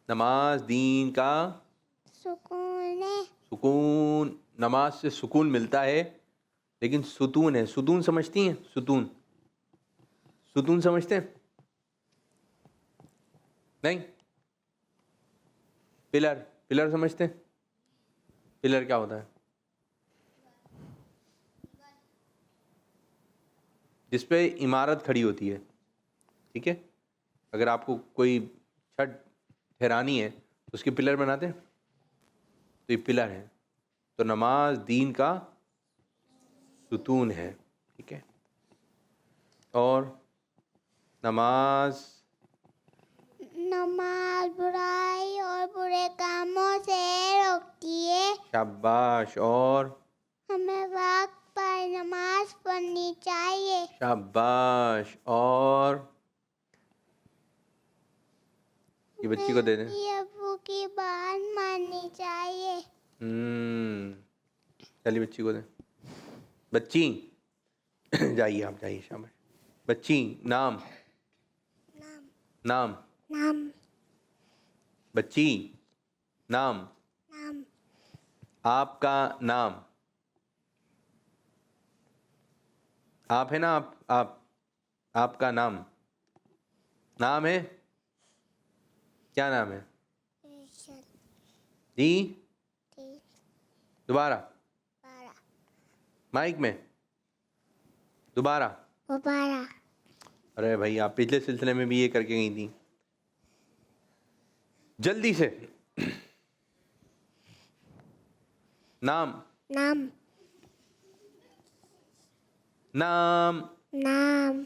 नमाज दीन का सुकून है। सुकून, नमाज से सुकून मिलता है, लेकिन सुतून है। सुतून समझती हैं? सुतून, सुतून समझते हैं? नहीं? पिलर, पिलर समझते हैं? पिलर क्या होता है? जिस पे इमारत खड़ी होती है, ठीक है? अगर आपको कोई छत ठहरानी है तो उसके पिलर बनाते हैं, तो ये पिलर है। तो नमाज दीन का सुतून है, ठीक है? और नमाज नमाज बुराई और बुरे कामों से रोकती है। शाबाश। और हमें वक्त पर नमाज पढ़नी चाहिए। शाबाश। और ये बच्ची को दे दें। ये अब्बू की बात माननी चाहिए। चलिए बच्ची को दें। बच्ची जाइए, आप जाइए, शाबाश। बच्ची, नाम नाम नाम बच्ची, नाम नाम आपका नाम। आप है ना? आप आपका नाम नाम है? क्या नाम है जी? दोबारा माइक में, दोबारा। दोबारा अरे भाई, आप पिछले सिलसिले में भी ये करके गई थी। जल्दी से। नाम नाम नाम नाम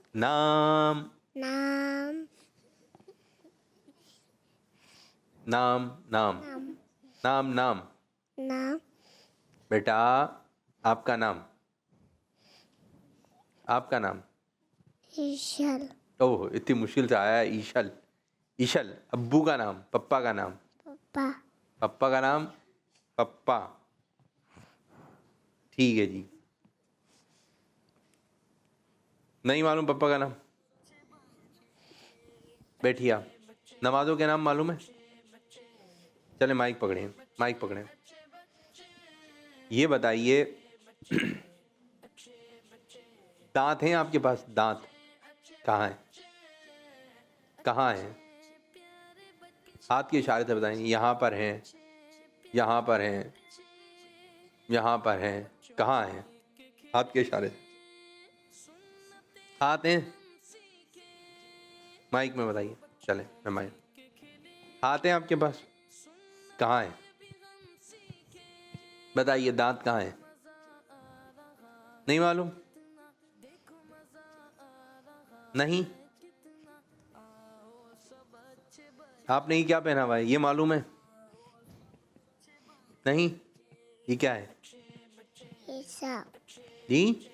नाम नाम नाम नाम नाम नाम नाम बेटा, आपका नाम, आपका नाम। ईशल ओह, इतनी मुश्किल से आया। ईशल, ईशल। अब्बू का नाम, पप्पा का नाम। पप्पा पप्पा का नाम पप्पा, ठीक है जी। नहीं मालूम पप्पा का नाम? बैठिए आप। नमाजों के नाम मालूम है? चले माइक पकड़े, माइक पकड़े। ये बताइए, दांत हैं आपके पास? दांत कहाँ हैं? कहाँ हैं? हाथ के इशारे से बताएं। यहाँ पर हैं, यहाँ पर हैं, यहाँ पर हैं। कहाँ हैं? हाथ के इशारे से। हाथ हैं? माइक में बताइए। चले, मैं माइक। हाथ हैं आपके पास? कहाँ हैं? बताइए, दांत कहाँ हैं? नहीं मालूम? नहीं? आपने ये क्या पहना हुआ है, ये मालूम है? नहीं? ये क्या है जी?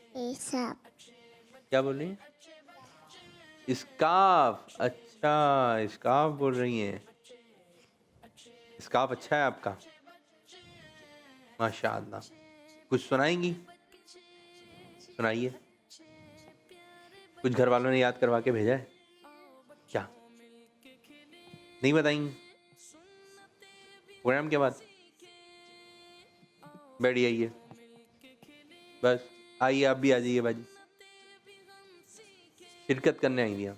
क्या बोल रही हैं? स्कार्फ। अच्छा, स्कार्फ बोल रही हैं। स्कार्फ अच्छा है आपका, माशाअल्लाह। कुछ सुनाएंगी? सुनाइए। कुछ घर वालों ने याद करवा के भेजा है क्या? नहीं बताएंगी? प्रोग्राम के बाद बैठिए, आइए, बस आइए, आप भी आ जाइए बाजी। शिरकत करने आएंगी आप।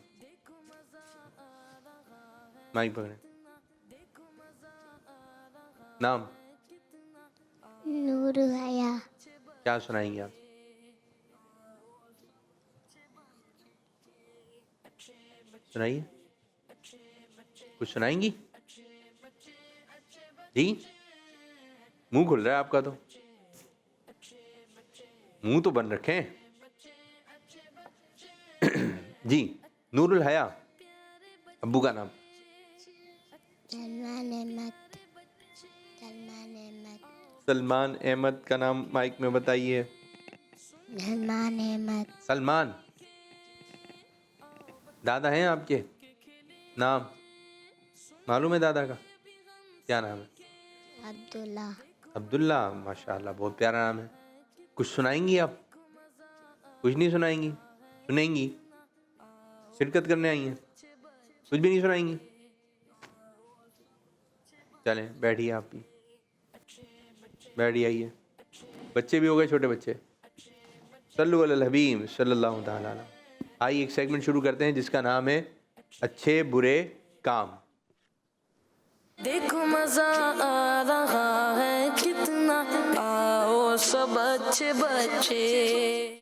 माइक पकड़े। नाम? नूर हया। क्या सुनाएंगे आप? सुनाइए, कुछ सुनाएंगी जी? मुंह खुल रहा है आपका, तो मुंह तो बन रखे हैं जी। नूरुल हया, अब्बू का नाम? सलमान अहमद। सलमान अहमद। सलमान अहमद का नाम माइक में बताइए। सलमान अहमद। सलमान। दादा हैं आपके? नाम मालूम है दादा का? क्या नाम है? अब्दुल्ला। अब्दुल्ला, माशाल्लाह, बहुत प्यारा नाम है। कुछ सुनाएंगी आप? कुछ नहीं सुनाएंगी? सुनेंगी? शिरकत करने आई हैं, कुछ भी नहीं सुनाएंगी? चलें, बैठिए आप भी, बैठिए, आइए। बच्चे भी हो गए, छोटे बच्चे। सल्लु अलल हबीब सल्लल्लाहु तआला अलैहि। आइए, एक सेगमेंट शुरू करते हैं जिसका नाम है अच्छे बुरे काम। देखो मजा आ रहा है कितना, आओ सब अच्छे बच्चे।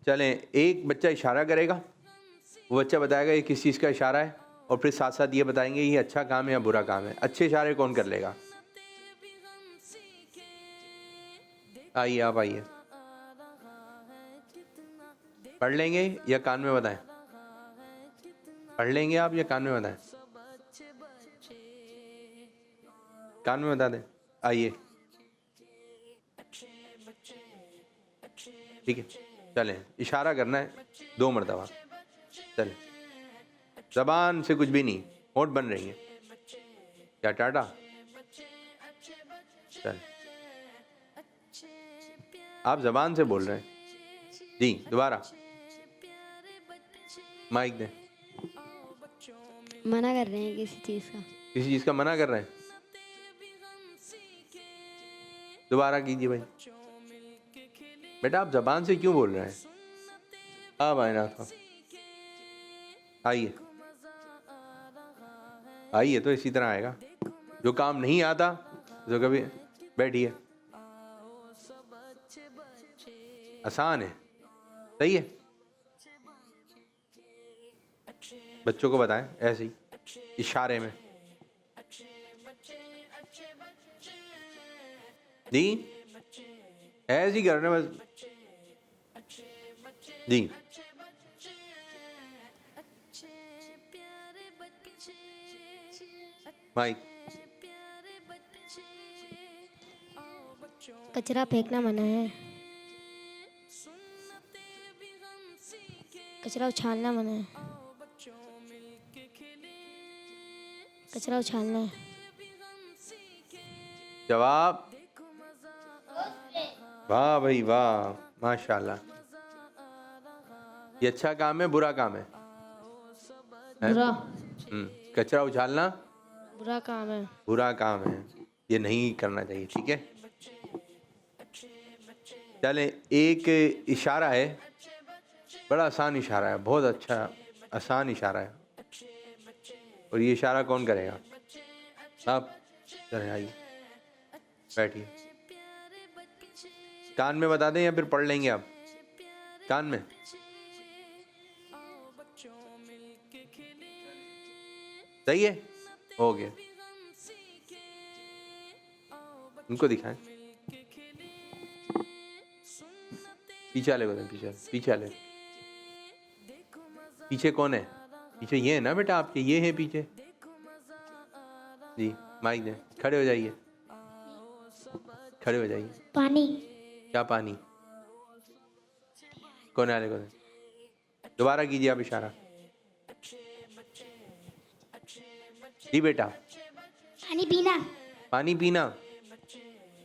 चलें, एक बच्चा इशारा करेगा, वो बच्चा बताएगा ये किस चीज़ का इशारा है, और फिर साथ साथ ये बताएंगे ये अच्छा काम है या बुरा काम है। अच्छे इशारे कौन कर लेगा? आइए, आप आइए। पढ़ लेंगे या कान में बताएं? पढ़ लेंगे आप या कान में बताएं? कान में बता दें। आइए, ठीक है। चलें, इशारा करना है 2 मरतबा। चलें, जबान से कुछ भी नहीं, होंठ बन रही है क्या? टाटा। चल, आप जबान से बोल रहे हैं जी। दोबारा माइक दें। मना कर रहे हैं किसी चीज़ का। किसी चीज़ का मना कर रहे हैं? दोबारा कीजिए भाई। बेटा आप जबान से क्यों बोल रहे हैं? अब आए ना था। आइए, आइए, तो इसी तरह आएगा। जो काम नहीं आता जो कभी, बैठिए, आसान है, सही है। बच्चों को बताएं ऐसे ही इशारे में। जी, ऐसे ही करना बस जी। माइक। कचरा फेंकना मना है, कचरा उछालना मना है, कचरा उछालना है। जवाब? वाह भाई वाह, माशाल्लाह। ये अच्छा काम है बुरा काम है? बुरा। कचरा उछालना बुरा काम है। बुरा काम है, ये नहीं करना चाहिए, ठीक है। चलें, एक इशारा है, बड़ा आसान इशारा है, बहुत अच्छा आसान इशारा है। और ये इशारा कौन करेगा? आप। चलें, आइए, बैठिए। कान में बता दें या फिर पढ़ लेंगे आप? कान में। सही है, हो गया। उनको दिखाएं। पीछे वाले को दें, पीछे वाले। पीछे कौन है? पीछे ये है ना बेटा आपके, ये है पीछे जी। माइक दें, खड़े हो जाइए, खड़े हो जाइए। पानी। क्या पानी? कौन वाले को दें। दोबारा कीजिए आप इशारा जी। बेटा पानी पीना। पानी पीना,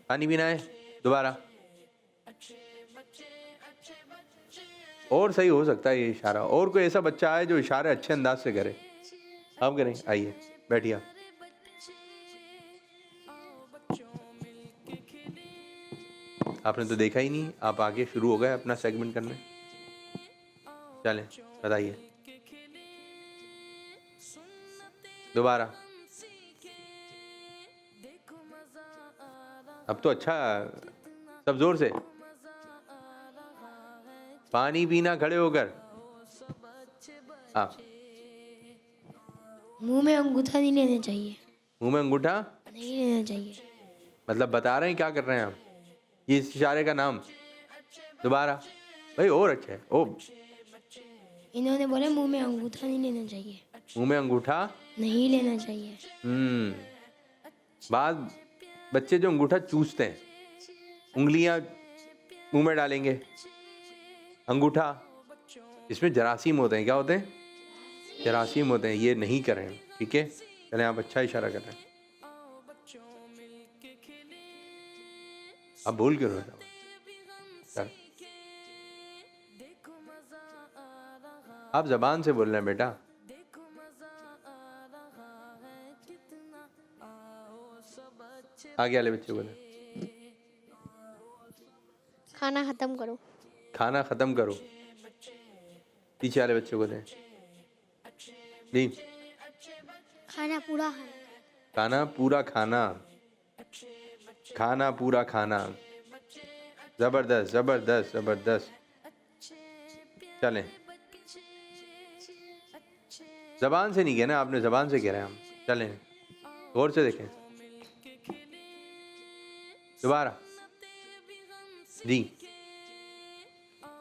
पानी पीना है। दोबारा। और सही हो सकता है ये इशारा। और कोई ऐसा बच्चा है जो इशारे अच्छे अंदाज से करे? आप करें, आइए, बैठिए आप। आपने तो देखा ही नहीं, आप आगे शुरू हो गए अपना सेगमेंट करने। चलें, बताइए दोबारा। अब तो अच्छा, सब जोर से। पानी पीना, खड़े होकर। आप। मुंह में अंगूठा नहीं लेना चाहिए। मुंह में अंगूठा नहीं लेना चाहिए। मतलब बता रहे हैं क्या कर रहे हैं आप? ये इस इशारे का नाम। दोबारा भाई, और अच्छा है। ओ, इन्होंने बोला मुंह में अंगूठा नहीं लेना चाहिए। मुंह में अंगूठा नहीं लेना चाहिए। बाद बच्चे जो अंगूठा चूसते हैं, उंगलियां मुंह में डालेंगे, अंगूठा, इसमें जरासीम होते हैं। क्या होते हैं? जरासीम होते हैं। ये नहीं करें, ठीक है। चलें, आप अच्छा इशारा कर रहे हैं। आप भूल क्यों रहे हो? आप जबान से बोल रहे हैं बेटा। आगे वाले बच्चे बोले। खाना खत्म करो। खाना ख़त्म करो, पीछे वाले बच्चों को दें। जी, खाना पूरा खाना। खाना पूरा खाना, खाना पूरा खाना। ज़बरदस्त ज़बरदस्त ज़बरदस्त। चलें, ज़बान से नहीं कहना, आपने ज़बान से कह रहे हैं हम। चलें, गौर से देखें। दोबारा जी,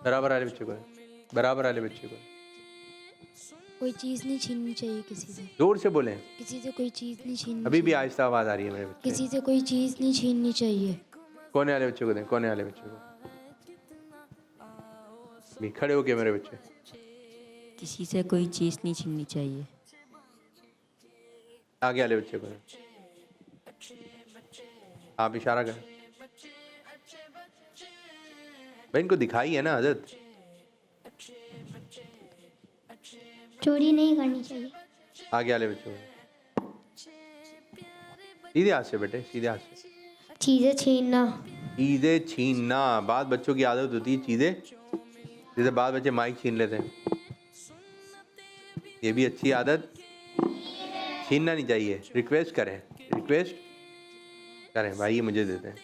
बराबर वाले बच्चे को, बराबर वाले बच्चे को। कोई चीज़ नहीं छीननी चाहिए किसी से। जोर से बोलें, किसी से कोई चीज़ नहीं छीननी अभी भी चाहिए। आहिस्ता आवाज़ आ रही है मेरे बच्चे। किसी से कोई चीज़ नहीं छीननी चाहिए। कोने वाले बच्चे को दें, कोने वाले बच्चे को भी। खड़े हो गए मेरे बच्चे। किसी से कोई चीज़ नहीं छीननी चाहिए। आगे वाले बच्चे को दें। आप इशारा करें भाई, इनको दिखाई है ना हजरत। चोरी नहीं करनी चाहिए। आगे वाले बच्चों को सीधे हाथ से बेटे, सीधे हाथ से। चीज़ें छीनना। चीज़ें छीनना, बाद बच्चों की आदत होती है चीज़ें, जैसे बाद बच्चे माइक छीन लेते हैं, ये भी अच्छी आदत, छीनना नहीं चाहिए। रिक्वेस्ट करें, रिक्वेस्ट करें भाई, ये मुझे देते हैं।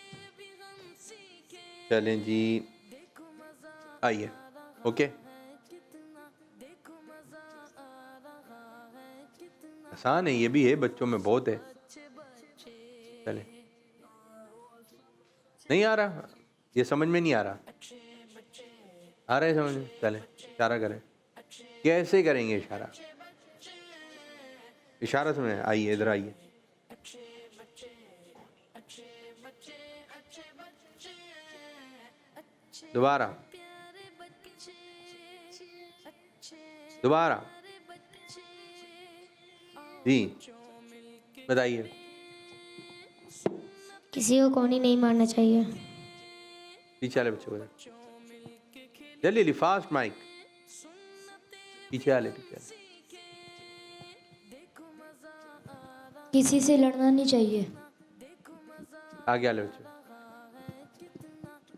चलें जी, आइए। ओके, आसान है, ये भी है, बच्चों में बहुत है। चलें, नहीं आ रहा, ये समझ में नहीं आ रहा, आ रहा है समझ में? चलें, इशारा करें। कैसे करेंगे इशारा? इशारा सुने, आइए इधर आइए। दोबारा दोबारा जी, बताइए। किसी को कोनी नहीं मारना चाहिए। पीछे वाले बच्चों को जल्दी, फास्ट माइक। पीछे वाले, पीछे वाले। किसी से लड़ना नहीं चाहिए। आगे वाले बच्चों।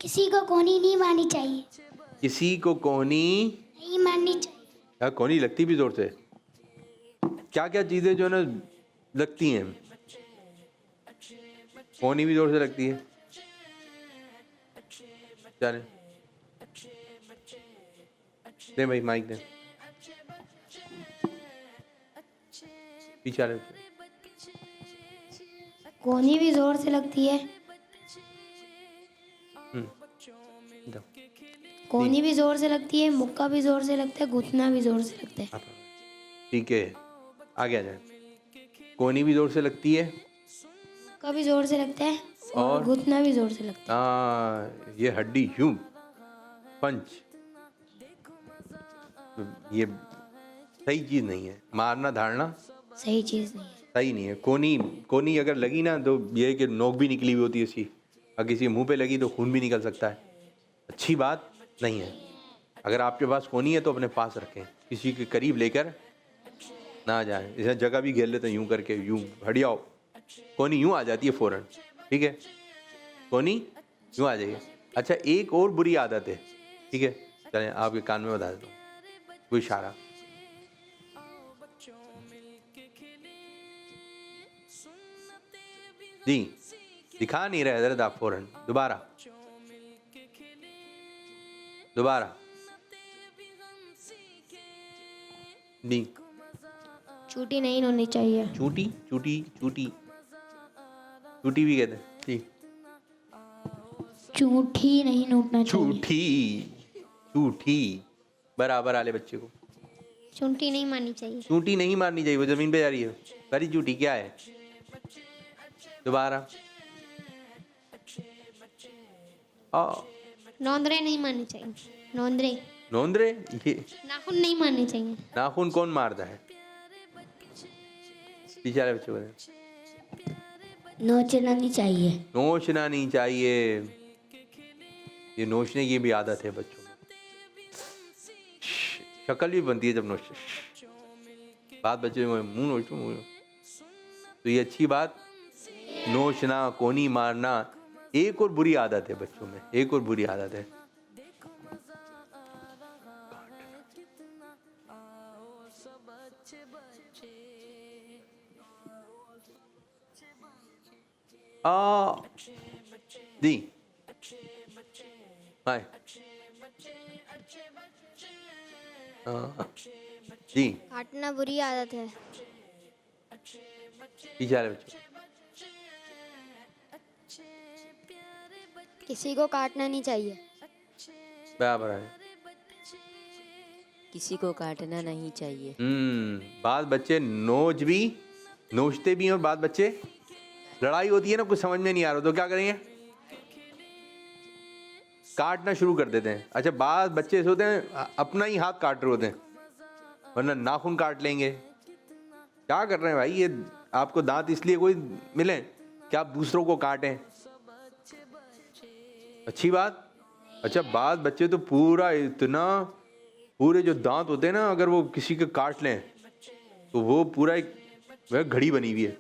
किसी को कोनी नहीं मारनी चाहिए। किसी को कोनी नहीं मारनी चाहिए। यार, कोनी लगती भी जोर से। क्या क्या चीजें जो ना लगती हैं, कोनी भी जोर से लगती है। चलें, दे भाई माइक दे। पीछे वाले बच्चे। कोनी भी जोर से लगती है। दो। कोनी भी जोर से लगती है, मुक्का भी जोर से लगता है, घुटना भी जोर से लगता है। ठीक है, आगे आ जाए। कोनी भी जोर से लगती है, मुक्का भी जोर से लगता है, और और? घुटना भी जोर से लगता है। ये हड्डी यूं पंच, ये सही चीज नहीं है। मारना धारना सही चीज़ नहीं है। सही नहीं है। कोनी कोनी अगर लगी ना तो ये है कि नोक भी निकली हुई होती है इसकी, और किसी मुंह पे लगी तो खून भी निकल सकता है। अच्छी बात नहीं है। अगर आपके पास कोनी है तो अपने पास रखें, किसी के करीब लेकर ना जाएं। इसे जगह भी घेर लेते हैं यूं करके, यूं हटियाओ, कोनी यूं आ जाती है फौरन। ठीक है, कोनी यूं आ जाइए। अच्छा, एक और बुरी आदत है, ठीक है, चलें आपके कान में बता देता हूँ, कोई इशारा। जी, दिखा नहीं रहे दर्द आप, फौरन दोबारा दोबारा जी। चूटी नहीं होनी चाहिए। चूटी चूटी चूटी चूटी भी कहते हैं जी। चूठी नहीं नोटना चाहिए। झूठी झूठी, बराबर वाले बच्चे को। चूंटी नहीं मारनी चाहिए। चूटी नहीं मारनी चाहिए, वो जमीन पे जा रही है। सारी झूठी क्या है? दोबारा। नौंदरे नहीं मारनी चाहिए। नौंदरे नोंदरे, ये नाखून नहीं मारने चाहिए। नाखून कौन मारता है? पीछे वाले बच्चे को। नोचना नहीं चाहिए। नोचना नहीं चाहिए, ये नोचने की भी आदत है बच्चों में। शक्ल भी बनती है जब नोच, बात बच्चे में मुंह नोचो मुंह। तो ये अच्छी बात, नोचना, कोनी मारना एक और बुरी आदत है बच्चों में, एक और बुरी आदत है। जी हाय जी काटना बुरी आदत है। पीछे वाले बच्चों किसी को काटना नहीं चाहिए। बराबर है। किसी को काटना नहीं चाहिए। बाद बच्चे नोचते भी हैं और बाद बच्चे लड़ाई होती है ना, कुछ समझ में नहीं आ रहा तो क्या करेंगे, काटना शुरू कर देते हैं। अच्छा, बाद बच्चे ऐसे होते हैं अपना ही हाथ काट रहे होते हैं, वरना नाखून काट लेंगे। क्या कर रहे हैं भाई, ये आपको दांत इसलिए कोई मिले कि आप दूसरों को काटें, अच्छी बात। अच्छा, बाद बच्चे तो पूरे जो दांत होते हैं ना, अगर वो किसी के काट लें तो वो पूरा एक वह घड़ी बनी हुई है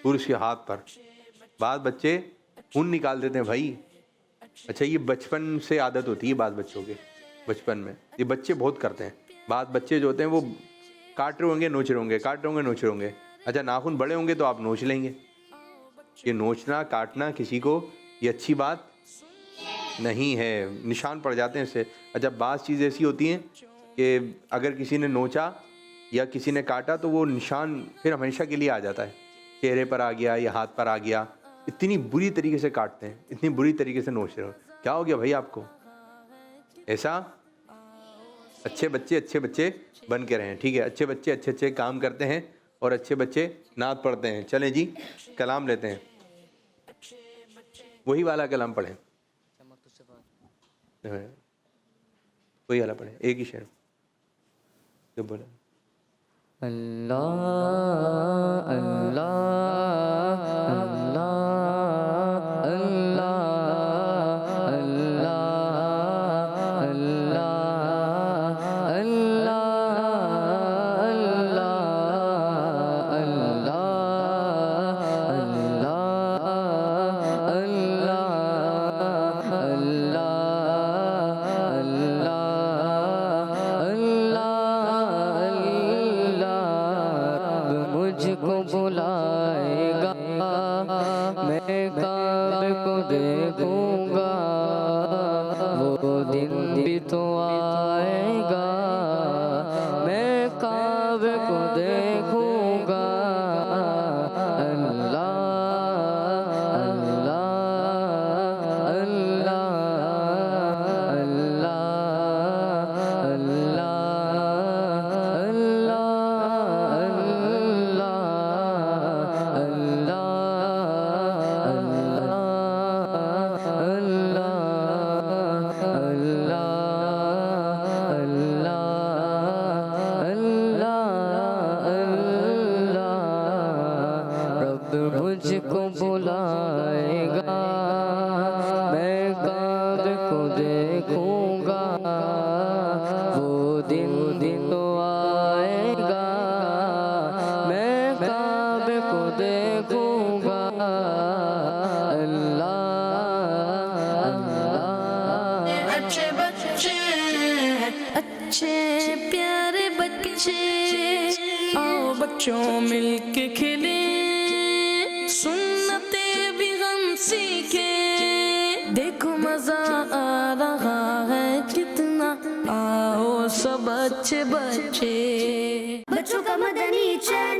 पूरे उसके हाथ पर। बाद बच्चे खून निकाल देते हैं भाई। अच्छा, ये बचपन से आदत होती है बाद बच्चों के, बचपन में ये बच्चे बहुत करते हैं। बाद बच्चे जो होते हैं वो काट रहे होंगे नोच रहे होंगे, काट रहे होंगे नोच रहे होंगे। अच्छा, नाखून बड़े होंगे तो आप नोच लेंगे। ये नोचना काटना किसी को ये अच्छी बात नहीं है, निशान पड़ जाते हैं इससे। अच्छा, बात चीज़ ऐसी होती हैं कि अगर किसी ने नोचा या किसी ने काटा तो वो निशान फिर हमेशा के लिए आ जाता है, चेहरे पर आ गया या हाथ पर आ गया। इतनी बुरी तरीके से काटते हैं, इतनी बुरी तरीके से नोच रहे हो। क्या हो गया भाई आपको? ऐसा अच्छे बच्चे बन के रहें, ठीक है। अच्छे बच्चे अच्छे काम करते हैं और अच्छे बच्चे नात पढ़ते हैं। चलें जी, कलाम लेते हैं, वही वाला कलाम पढ़ें, वही वाला पढ़ें, एक ही शेर जो बोला। अल्लाह अल्लाह अल्लाह अल्लाह अल्लाह अल्लाह अल्लाह मुझको बुलाएगा, मैं काबे को देखूंगा, वो दिन भी तो आएगा, मैं काबे को देखूंगा। अल्लाह अल्लाह अल्लाह अल्लाह अल्लाह मुझको बुलाएगा, मैं काबे को देखूंगा, वो दिन तो आएगा, मैं काबे को देखूंगा। अल्लाह अल्लाह। अच्छे बच्चे अच्छे प्यारे बच्चे, आओ बच्चों मिलके खेले, सुन्नते भी हम सीखे, देखो मजा आ रहा है कितना, आओ सब अच्छे बच्चे। बच्चों का मदनी चैनल।